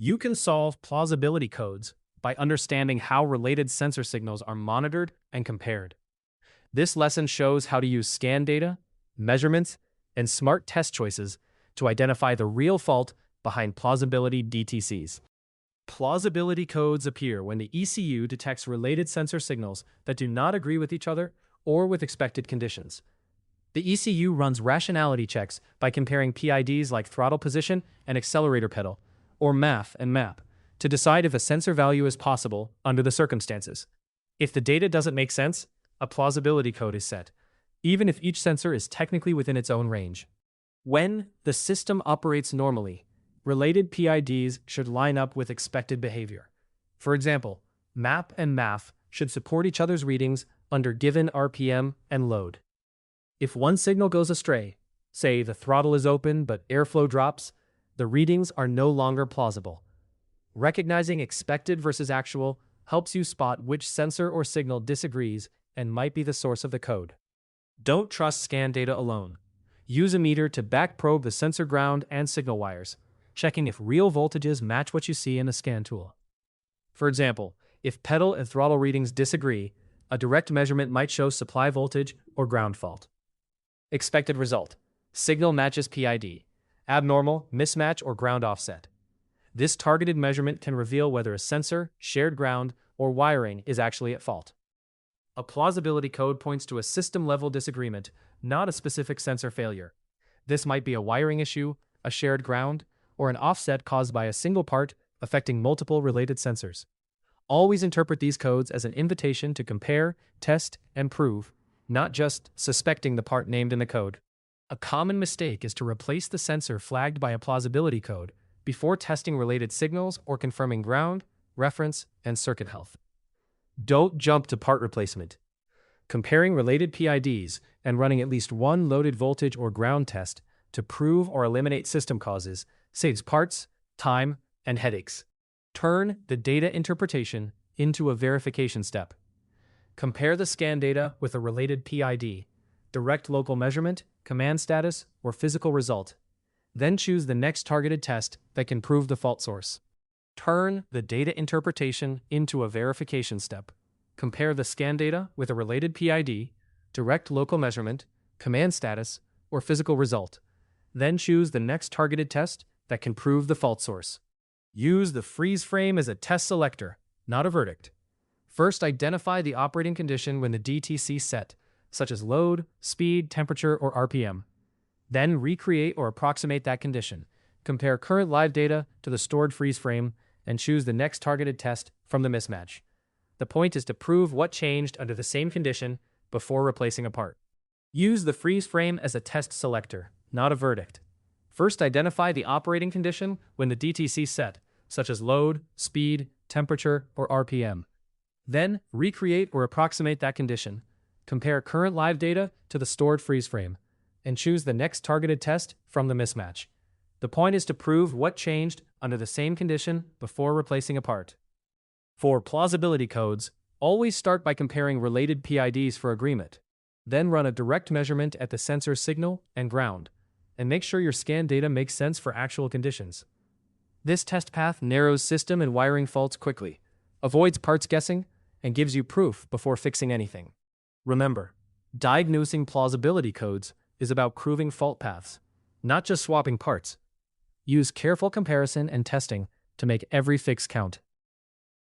You can solve plausibility codes by understanding how related sensor signals are monitored and compared. This lesson shows how to use scan data, measurements, and smart test choices to identify the real fault behind plausibility DTCs. Plausibility codes appear when the ECU detects related sensor signals that do not agree with each other or with expected conditions. The ECU runs rationality checks by comparing PIDs like throttle position and accelerator pedal, or MAF and MAP, to decide if a sensor value is possible under the circumstances. If the data doesn't make sense, a plausibility code is set, even if each sensor is technically within its own range. When the system operates normally, related PIDs should line up with expected behavior. For example, MAP and MAF should support each other's readings under given RPM and load. If one signal goes astray, say the throttle is open but airflow drops, the readings are no longer plausible. Recognizing expected versus actual helps you spot which sensor or signal disagrees and might be the source of the code. Don't trust scan data alone. Use a meter to backprobe the sensor ground and signal wires, checking if real voltages match what you see in the scan tool. For example, if pedal and throttle readings disagree, a direct measurement might show supply voltage or ground fault. Expected result: signal matches PID, abnormal, mismatch, or ground offset. This targeted measurement can reveal whether a sensor, shared ground, or wiring is actually at fault. A plausibility code points to a system-level disagreement, not a specific sensor failure. This might be a wiring issue, a shared ground, or an offset caused by a single part affecting multiple related sensors. Always interpret these codes as an invitation to compare, test, and prove, not just suspecting the part named in the code. A common mistake is to replace the sensor flagged by a plausibility code before testing related signals or confirming ground, reference, and circuit health. Don't jump to part replacement. Comparing related PIDs and running at least one loaded voltage or ground test to prove or eliminate system causes saves parts, time, and headaches. Turn the data interpretation into a verification step. Compare the scan data with a related PID, direct local measurement, command status, or physical result. Then choose the next targeted test that can prove the fault source. Turn the data interpretation into a verification step. Compare the scan data with a related PID, direct local measurement, command status, or physical result. Then choose the next targeted test that can prove the fault source. Use the freeze frame as a test selector, not a verdict. First, identify the operating condition when the DTC set, such as load, speed, temperature, or RPM. Then recreate or approximate that condition. Compare current live data to the stored freeze frame and choose the next targeted test from the mismatch. The point is to prove what changed under the same condition before replacing a part. Use the freeze frame as a test selector, not a verdict. First, identify the operating condition when the DTC set, such as load, speed, temperature, or RPM. Then, recreate or approximate that condition. Compare current live data to the stored freeze frame, and choose the next targeted test from the mismatch. The point is to prove what changed under the same condition before replacing a part. For plausibility codes, always start by comparing related PIDs for agreement. Then run a direct measurement at the sensor signal and ground, and make sure your scan data makes sense for actual conditions. This test path narrows system and wiring faults quickly, avoids parts guessing, and gives you proof before fixing anything. Remember, diagnosing plausibility codes is about proving fault paths, not just swapping parts. Use careful comparison and testing to make every fix count.